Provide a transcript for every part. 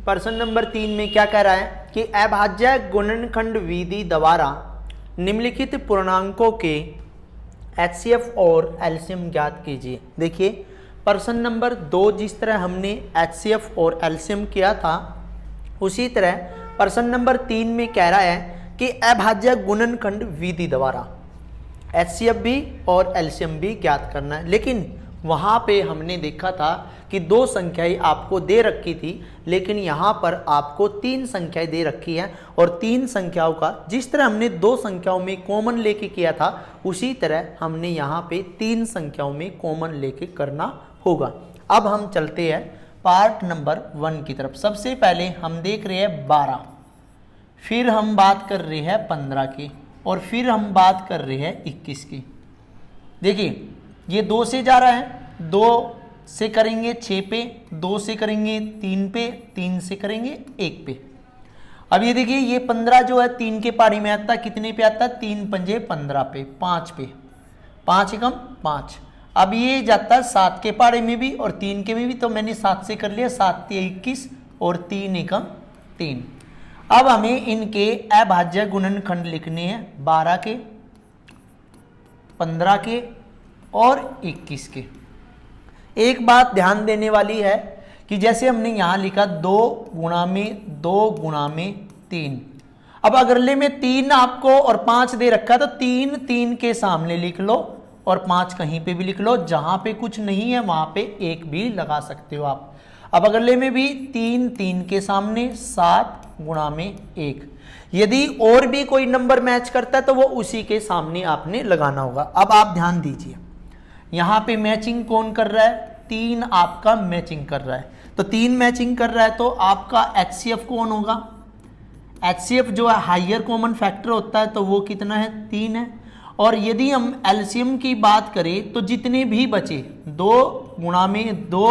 प्रश्न नंबर 3 में क्या कह रहा है कि अभाज्य गुणनखंड विधि द्वारा निम्नलिखित पूर्णांकों के एचसीएफ और एलसीएम ज्ञात कीजिए। देखिए प्रश्न नंबर 2 जिस तरह हमने एचसीएफ और एलसीएम किया था उसी तरह प्रश्न नंबर 3 में कह रहा है कि अभाज्य गुणनखंड विधि द्वारा एचसीएफ भी और एलसीएम भी ज्ञात करना है। लेकिन वहाँ पे हमने देखा था कि 2 संख्याएं आपको दे रखी थी, लेकिन यहाँ पर आपको 3 संख्याएं दे रखी हैं और 3 संख्याओं का जिस तरह हमने 2 संख्याओं में कॉमन लेके किया था उसी तरह हमने यहाँ पे 3 संख्याओं में कॉमन लेके करना होगा। अब हम चलते हैं पार्ट नंबर 1 की तरफ। सबसे पहले हम देख रहे हैं 12, फिर हम बात कर रहे हैं 15 की और फिर हम बात कर रहे हैं 21 की। देखिए ये 2 से जा रहा है, 2 से करेंगे 6 पे, 2 से करेंगे 3 पे, 3 से करेंगे 1 पे। अब ये देखिए ये 15 जो है 3 के पारी में आता है, कितने पे आता है 3 पंजे 15 पे, 5 पे, 5 एकम 5। अब ये जाता है 7 के पारे में भी और 3 के में भी, तो मैंने 7 से कर लिया, 7 × 21 और 3 एकम 3। अब हमें इनके अभाज्य गुणनखंड लिखने हैं 12 के, 15 के और 21 के। एक बात ध्यान देने वाली है कि जैसे हमने यहाँ लिखा 2 गुणा में 2 गुणा में 3। अब अगले में 3 आपको और 5 दे रखा है तो 3 3 के सामने लिख लो और 5 कहीं पे भी लिख लो, जहां पे कुछ नहीं है वहां पे 1 भी लगा सकते हो आप। अब अगले में भी 3 3 के सामने 7 गुणा में 1। यदि और भी कोई नंबर मैच करता है तो वो उसी के सामने आपने लगाना होगा। अब आप ध्यान दीजिए यहाँ पे मैचिंग कौन कर रहा है, 3 आपका मैचिंग कर रहा है, तो 3 मैचिंग कर रहा है तो आपका एचसीएफ कौन होगा, एचसीएफ जो है हायर कॉमन फैक्टर होता है तो वो कितना है 3 है। और यदि हम एलसीएम की बात करें तो जितने भी बचे 2 गुणा में 2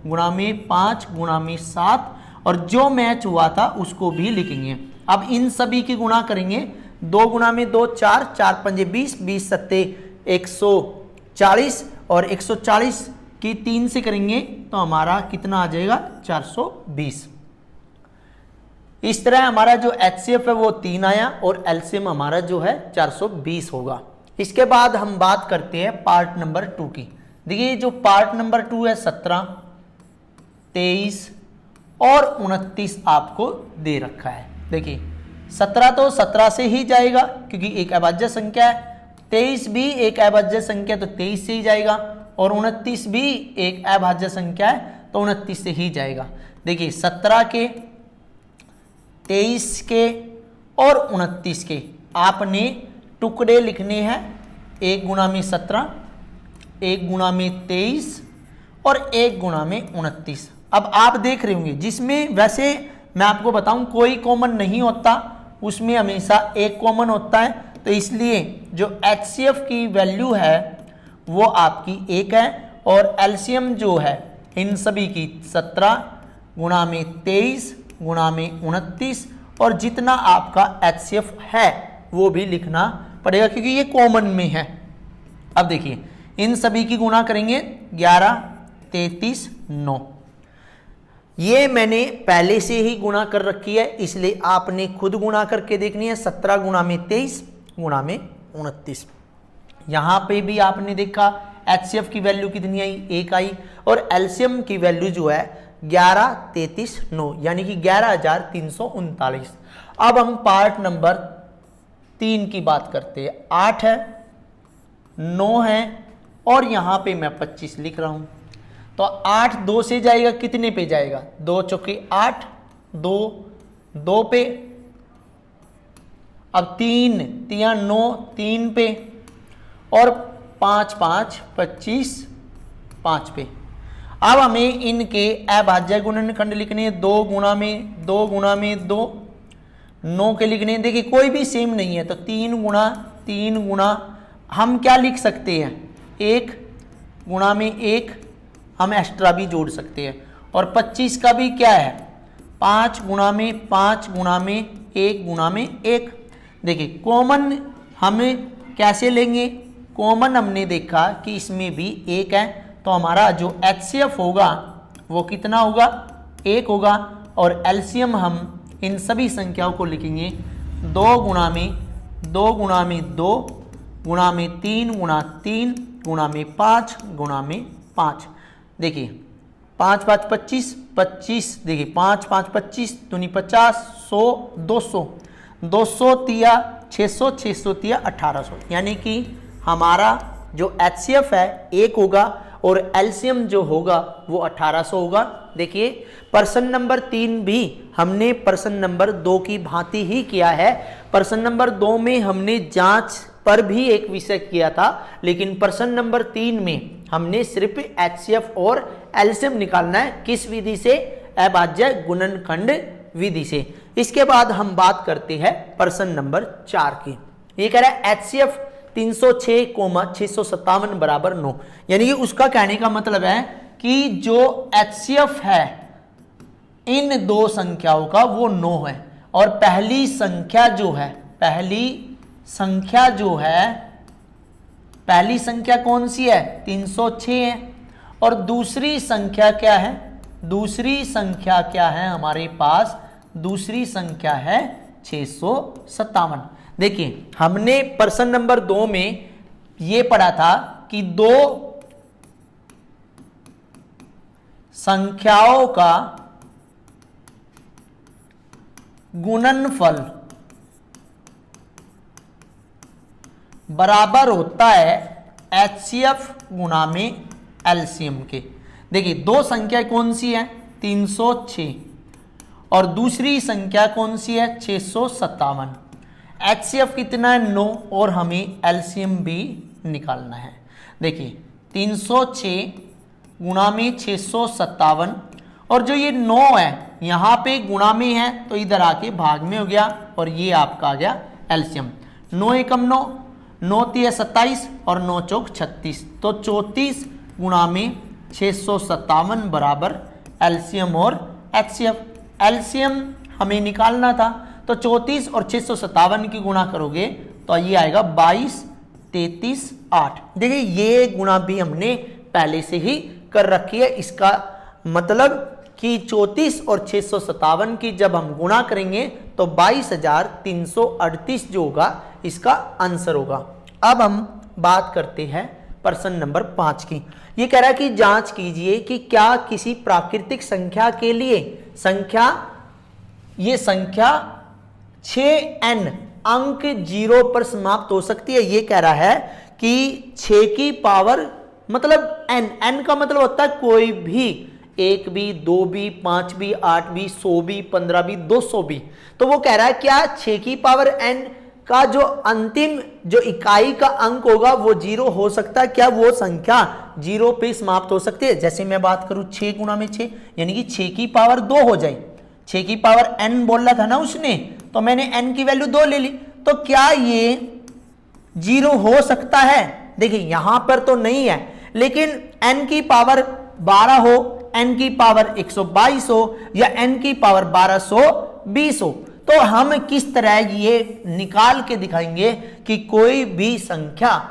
गुणा में 5 गुणा में 7 और जो मैच हुआ था उसको भी लिखेंगे। अब इन सभी की गुणा करेंगे, 2 गुणा में 2 4, 4 पंजे 20, 20 सत्ते 140 और 140 की 3 से करेंगे तो हमारा कितना आ जाएगा 420। इस तरह हमारा जो एचसीएफ है वो 3 आया और एलसीएम हमारा जो है 420 होगा। इसके बाद हम बात करते हैं पार्ट नंबर 2 की। देखिए जो पार्ट नंबर 2 है 17, 23 और 29 आपको दे रखा है। देखिए 17 तो 17 से ही जाएगा क्योंकि एक अभाज्य संख्या है, 23 भी एक अभाज्य संख्या तो 23 से ही जाएगा और 29 भी एक अभाज्य संख्या है तो 29 से ही जाएगा। देखिए 17 के, 23 के और 29 के आपने टुकड़े लिखने हैं, 1 गुणा में 17, 1 गुणा में 23 और 1 गुणा में 29। अब आप देख रहे होंगे जिसमें वैसे मैं आपको बताऊं कोई कॉमन नहीं होता, उसमें हमेशा एक कॉमन होता है, तो इसलिए जो एचसीएफ की वैल्यू है वो आपकी 1 है और एलसीएम जो है इन सभी की 17 गुणा में 23 गुणा में 29 और जितना आपका एचसीएफ है वो भी लिखना पड़ेगा क्योंकि ये कॉमन में है। अब देखिए इन सभी की गुणा करेंगे 11, 33, 9। ये मैंने पहले से ही गुणा कर रखी है इसलिए आपने खुद गुणा करके देखनी है। 17 गुणा में 23 गुणा में 29। यहाँ पे भी आपने देखा एचसीएफ की वैल्यू कितनी आई, 1 आई और एलसीएम की वैल्यू जो है 11, 33, 9 यानी कि 11,339। अब हम पार्ट नंबर 3 की बात करते हैं। 8 है, 9 है और यहाँ पे मैं 25 लिख रहा हूँ। तो 8 2 से जाएगा, कितने पे जाएगा 2 चौके 8, 2 2 पे। अब 3 3 9 3 पे और 5 5 25 5 पे। अब हमें इनके अभाज्य गुणनखंड लिखने 2 गुणा में 2 गुणा में 2, 9 के लिखने। देखिए कोई भी सेम नहीं है तो 3 गुणा 3 गुणा हम क्या लिख सकते हैं 1 गुणा में 1 हम एक्स्ट्रा भी जोड़ सकते हैं। और 25 का भी क्या है 5 गुणा में 5 गुणा में 1 गुणा में 1। देखिए कॉमन हमें कैसे लेंगे, कॉमन हमने देखा कि इसमें भी 1 है तो हमारा जो एचसीएफ होगा वो कितना होगा 1 होगा और एलसीएम हम इन सभी संख्याओं को लिखेंगे 2 गुणा में 2 गुणा में 2 गुणा में 3 गुणा 3 गुणा में 5 गुणा में 5। देखिए 5 5 25 25, देखिए 5 5 25 दूनी 50 100 200 200 तिया 600 600 तिया 1800, यानी कि हमारा जो एचसीएफ है 1 होगा और एलसीएम जो होगा वो 1800 होगा। देखिए प्रश्न नंबर 3 भी हमने प्रश्न नंबर 2 की भांति ही किया है। प्रश्न नंबर 2 में हमने जांच पर भी एक विषय किया था, लेकिन प्रश्न नंबर 3 में हमने सिर्फ एचसीएफ और एलसीएम निकालना है। किस विधि से? अभाज्य गुणनखंड विधि से। इसके बाद हम बात करते हैं प्रश्न नंबर 4 की। ये कह रहा है एचसीएफ 306,657 बराबर 9, यानी कि उसका कहने का मतलब है कि जो एचसीएफ है इन दो संख्याओं का वो 9 है, और पहली संख्या कौन सी है? 306 है। और दूसरी संख्या क्या है? दूसरी संख्या क्या है हमारे पास? दूसरी संख्या है 657। देखिए हमने प्रश्न नंबर 2 में ये पढ़ा था कि दो संख्याओं का गुणनफल बराबर होता है एचसीएफ गुणा में एलसीएम के। देखिए दो संख्या कौन सी है? 306 और दूसरी संख्या कौन सी है? 657। एचसीएफ कितना है? 9, और हमें एलसीएम भी निकालना है। देखिए 306 गुणा में 657, और जो ये 9 है यहाँ पे गुणा में है तो इधर आके भाग में हो गया, और ये आपका आ गया एलसीएम। 9 एकम 9, 9 तिया 27 और 9 चौक 36, तो 34 गुणा में 657 बराबर एलसीएम और एचसीएफ। एलसीएम हमें निकालना था, तो 34 और 657 की गुणा करोगे तो ये आएगा 22 33 8। देखिए ये गुणा भी हमने पहले से ही कर रखी है। इसका मतलब कि 34 और 657 की जब हम गुणा करेंगे तो 22,338 जो होगा इसका आंसर होगा। अब हम बात करते हैं प्रश्न नंबर 5 की। ये कह रहा है कि जांच कीजिए कि क्या किसी प्राकृतिक संख्या के लिए ये संख्या 6n अंक 0 पर समाप्त हो सकती है। ये कह रहा है कि 6 की पावर मतलब n का मतलब होता है कोई भी, 1 भी 2 भी 5 भी 8 भी 100 भी 15 भी 200 भी। तो वो कह रहा है क्या 6 की पावर n का जो अंतिम जो इकाई का अंक होगा वो 0 हो सकता है? क्या वो संख्या 0 पे समाप्त हो सकती है? जैसे मैं बात करूं 6 गुणा में 6, यानी कि 6 की पावर 2 हो जाए। 6 की पावर n बोल रहा था ना उसने, तो मैंने n की वैल्यू 2 ले ली। तो क्या ये 0 हो सकता है? देखिए यहां पर तो नहीं है, लेकिन n की पावर 12 हो, n की पावर 122 हो, या n की पावर 1220 हो, तो हम किस तरह ये निकाल के दिखाएंगे कि कोई भी संख्या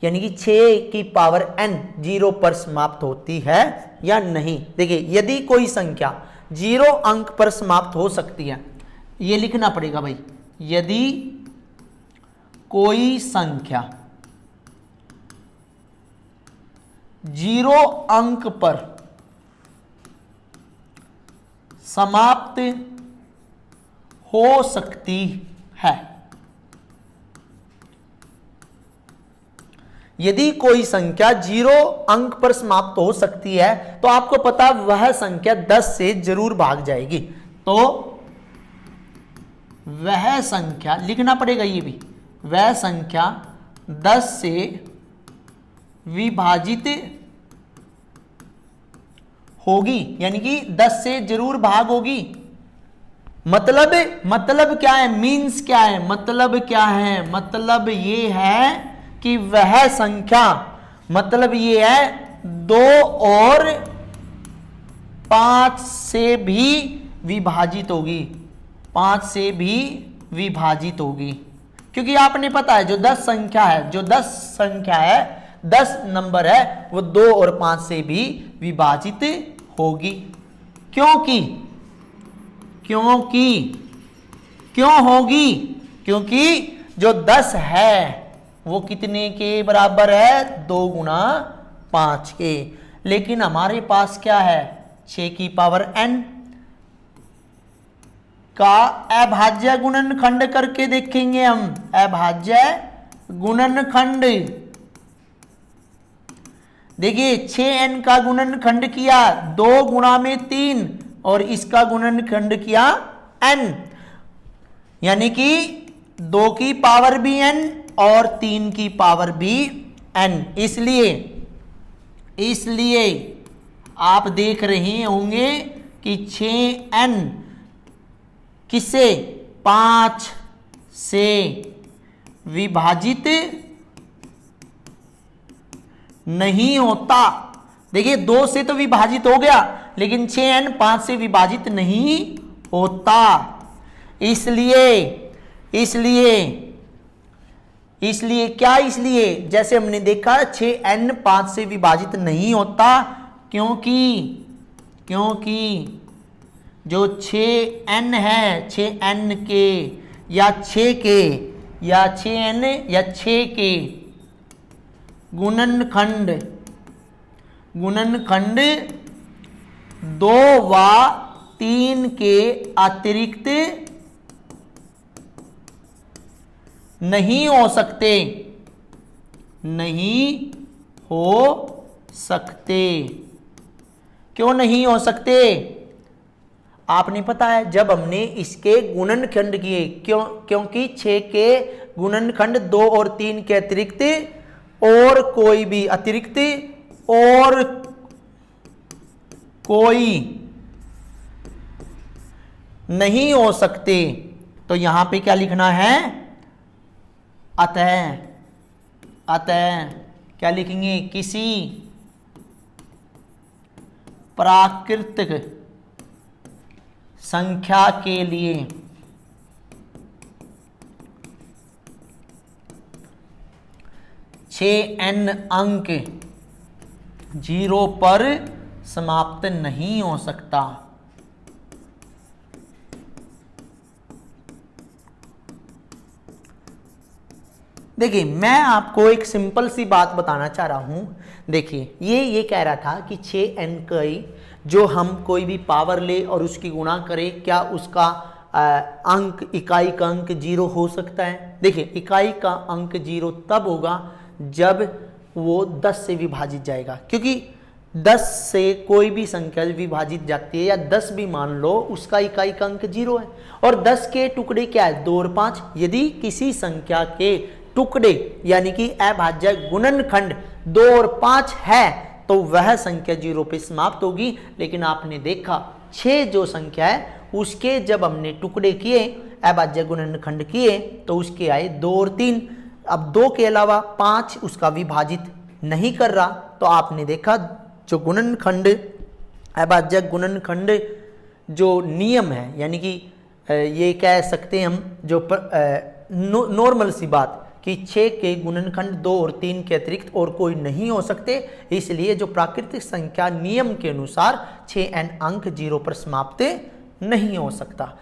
यानी कि 6 की पावर n 0 पर समाप्त होती है या नहीं। देखिए यदि कोई संख्या 0 अंक पर समाप्त हो सकती है, ये लिखना पड़ेगा भाई, यदि कोई संख्या 0 अंक पर समाप्त हो सकती है, यदि कोई संख्या 0 अंक पर समाप्त हो सकती है तो आपको पता वह संख्या 10 से जरूर भाग जाएगी। तो वह संख्या लिखना पड़ेगा, ये भी वह संख्या 10 से विभाजित होगी, यानी कि 10 से जरूर भाग होगी। मतलब क्या है? मीन्स क्या है? मतलब क्या है? मतलब ये है कि वह संख्या, मतलब ये है 2 और 5 से भी विभाजित होगी, 5 से भी विभाजित होगी। क्योंकि आपने पता है जो 10 संख्या है 10 नंबर है वो 2 और 5 से भी विभाजित होगी, क्योंकि क्यों होगी? क्योंकि जो 10 है वो कितने के बराबर है? 2 गुना 5 के। लेकिन हमारे पास क्या है? 6 की पावर n का अभाज्य गुणनखंड करके देखेंगे हम। अभाज्य गुणनखंड देखिए, 6n का गुणनखंड किया 2 गुणा में 3 और इसका गुणनखंड किया n, यानी कि 2 की पावर भी n और 3 की पावर भी n। इसलिए आप देख रहे होंगे कि 6n किससे? 5 से विभाजित नहीं होता। देखिए 2 से तो विभाजित हो गया, लेकिन 6n 5 से विभाजित नहीं होता। इसलिए क्या? इसलिए जैसे हमने देखा 6n 5 से विभाजित नहीं होता, क्योंकि जो 6n है, 6n के या 6 के या 6n या 6 के गुणनखंड 2 व 3 के अतिरिक्त नहीं हो सकते। क्यों नहीं हो सकते? आपने पता है जब हमने इसके गुणनखंड किए, क्योंकि 6 के गुणनखंड 2 और 3 के अतिरिक्त और कोई नहीं हो सकते। तो यहां पे क्या लिखना है? अतः क्या लिखेंगे? किसी प्राकृतिक संख्या के लिए n अंक 0 पर समाप्त नहीं हो सकता। देखिए मैं आपको एक सिंपल सी बात बताना चाह रहा हूं। देखिए ये कह रहा था कि 6n कई जो हम कोई भी पावर ले और उसकी गुणा करें, क्या उसका अंक, इकाई का अंक 0 हो सकता है? देखिए इकाई का अंक 0 तब होगा जब वो 10 से विभाजित जाएगा, क्योंकि 10 से कोई भी संख्या विभाजित जाती है, या 10 भी मान लो, उसका इकाई का अंक 0 है। और 10 के टुकड़े क्या है? 2 और 5। यदि किसी संख्या के टुकड़े यानी कि अभाज्य गुणनखंड 2 और 5 है तो वह संख्या 0 पे समाप्त होगी। लेकिन आपने देखा 6 जो संख्या है उसके जब हमने टुकड़े किए, अभाज्य गुणनखंड किए, तो उसके आए 2 और 3। अब 2 के अलावा 5 उसका विभाजित नहीं कर रहा, तो आपने देखा जो गुणनखंड, अभाज्य गुणनखंड जो नियम है, यानी कि ये कह सकते हैं हम जो नॉर्मल सी बात कि 6 के गुणनखंड 2 और 3 के अतिरिक्त और कोई नहीं हो सकते। इसलिए जो प्राकृतिक संख्या नियम के अनुसार 6n अंक 0 पर समाप्त नहीं हो सकता।